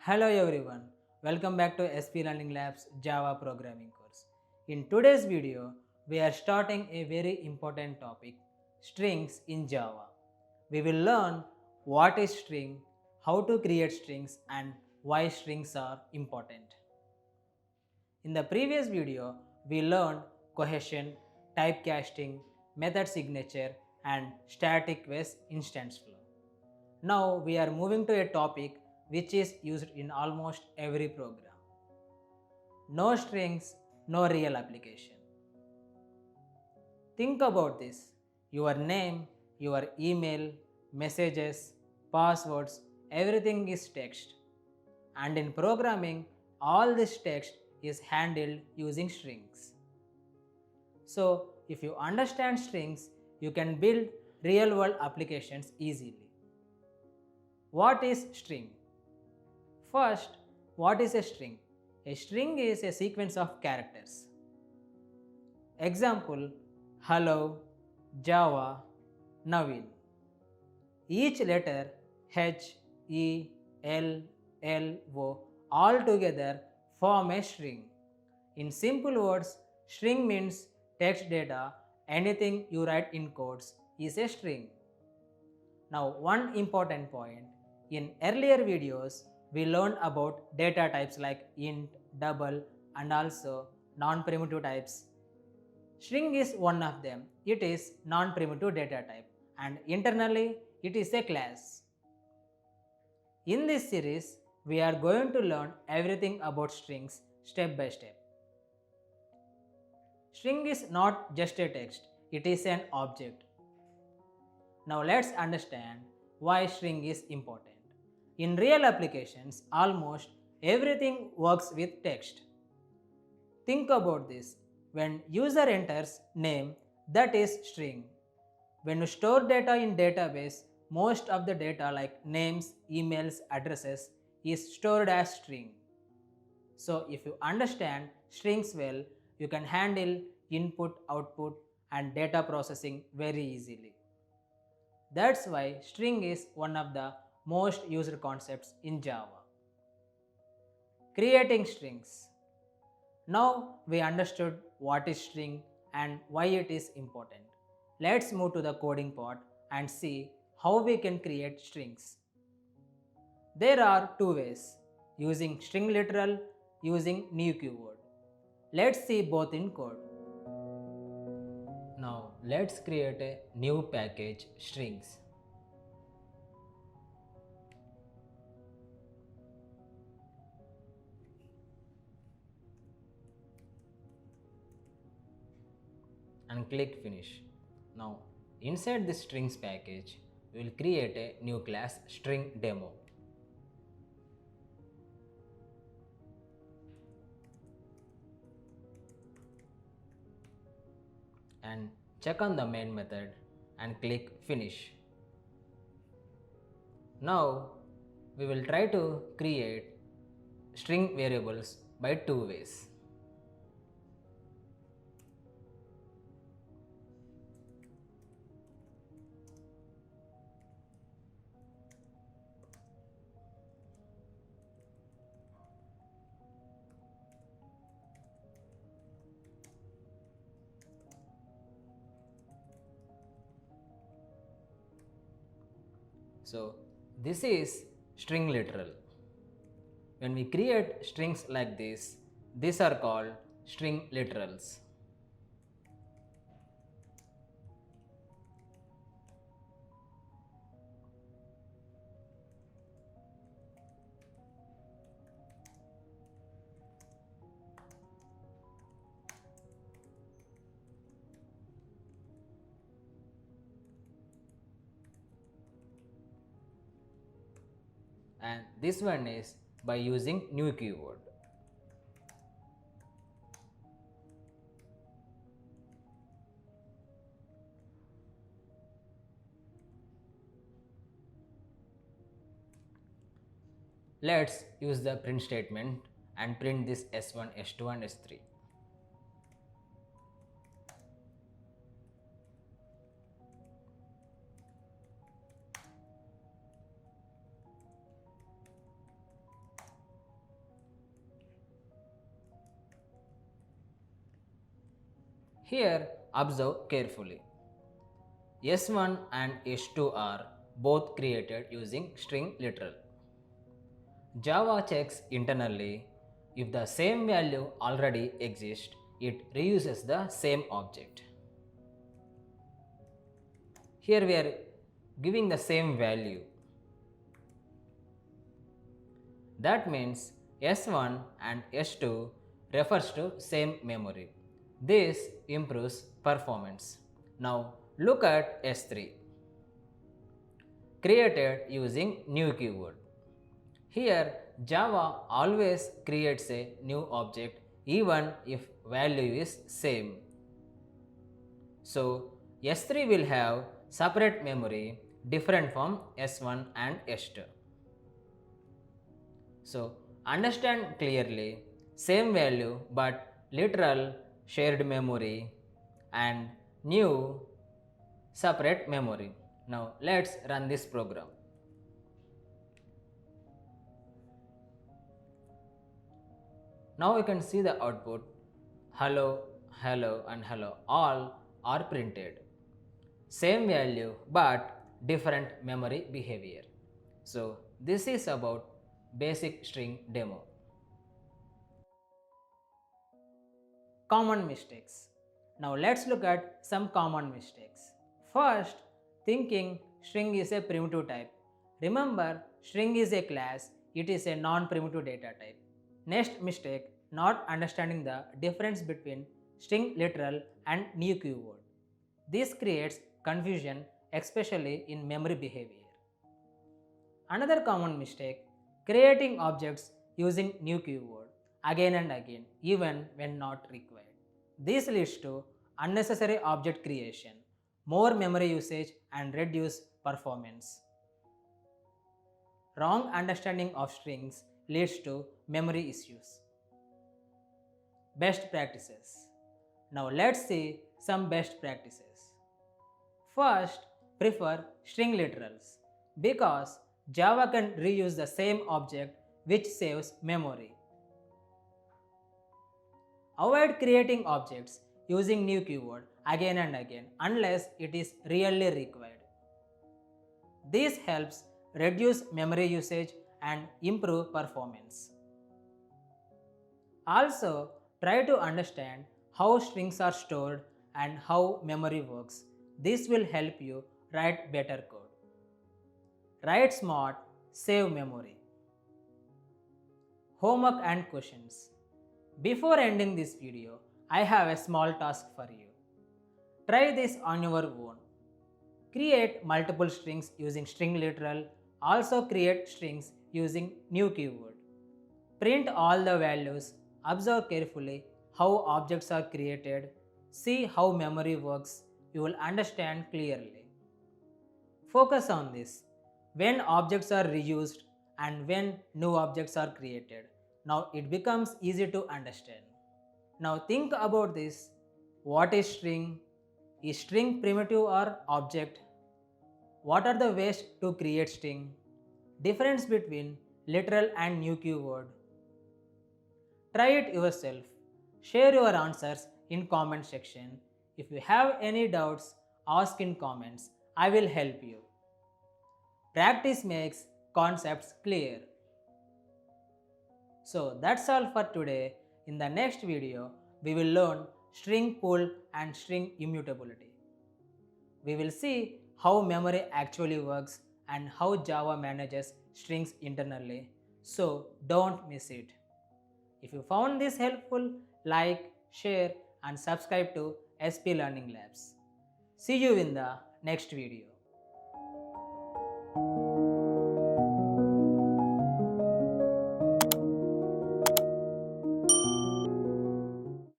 Hello everyone, welcome back to SP Learning Lab's Java programming course. In today's video, we are starting a very important topic, strings in Java. We will learn what is string, how to create strings and why strings are important. In the previous video, we learned cohesion, typecasting, method signature and static was instance flow. Now we are moving to a topic which is used in almost every program. No strings, no real application. Think about this. Your name, your email, messages, passwords, everything is text. And in programming, all this text is handled using strings. So, if you understand strings, you can build real world applications easily. What is string? First, what is a string? A string is a sequence of characters. Example, hello, Java, Naveen. Each letter H, E, L, L, O all together form a string. In simple words, string means text data, anything you write in codes is a string. Now one important point, in earlier videos we learned about data types like int, double and also non-primitive types. String is one of them. It is non-primitive data type and internally it is a class. In this series, we are going to learn everything about strings step by step. String is not just a text, it is an object. Now let's understand why string is important. In real applications, almost everything works with text. Think about this. When user enters name, that is string. When you store data in database, most of the data like names, emails, addresses is stored as string. So if you understand strings well, you can handle input, output and data processing very easily. That's why string is one of the most used concepts in Java. Creating strings. Now we understood what is string and why it is important. Let's move to the coding part and see how we can create strings. There are two ways, using string literal, using new keyword. Let's see both in code. Now let's create a new package strings. And click finish. Now inside this strings package, we will create a new class string demo. And check on the main method and click finish. Now we will try to create string variables by two ways. So this is string literal. When we create strings like this, these are called string literals. And this one is by using new keyword. Let's use the print statement and print this S1, S2 and S3. Here observe carefully. S1 and S2 are both created using string literal. Java checks internally if the same value already exists, it reuses the same object. Here we are giving the same value. That means S1 and S2 refers to same memory. This improves performance. Now look at S3, created using new keyword. Here Java always creates a new object even if value is same. So S3 will have separate memory different from S1 and S2. So understand clearly, same value but literal shared memory and new separate memory. Now let's run this program. Now you can see the output hello, hello and hello all are printed. Same value but different memory behavior. So this is about basic string demo. Common mistakes. Now let's look at some common mistakes. First, thinking string is a primitive type. Remember, string is a class, it is a non-primitive data type. Next mistake, not understanding the difference between string literal and new keyword. This creates confusion, especially in memory behavior. Another common mistake, creating objects using new keyword again and again, even when not required. This leads to unnecessary object creation, more memory usage and reduced performance. Wrong understanding of strings leads to memory issues. Best practices. Now let's see some best practices. First, prefer string literals because Java can reuse the same object which saves memory. Avoid creating objects using new keyword again and again unless it is really required. This helps reduce memory usage and improve performance. Also, try to understand how strings are stored and how memory works. This will help you write better code. Write smart, save memory. Homework and questions. Before ending this video, I have a small task for you. Try this on your own. Create multiple strings using string literal. Also create strings using new keyword. Print all the values. Observe carefully how objects are created. See how memory works. You will understand clearly. Focus on this. When objects are reused and when new objects are created. Now it becomes easy to understand. Now think about this. What is string? Is string primitive or object? What are the ways to create string? Difference between literal and new keyword. Try it yourself. Share your answers in comment section. If you have any doubts, ask in comments. I will help you. Practice makes concepts clear. So that's all for today. In the next video, we will learn string pool and string immutability. We will see how memory actually works and how Java manages strings internally. So don't miss it. If you found this helpful, like, share and subscribe to SP Learning Labs. See you in the next video.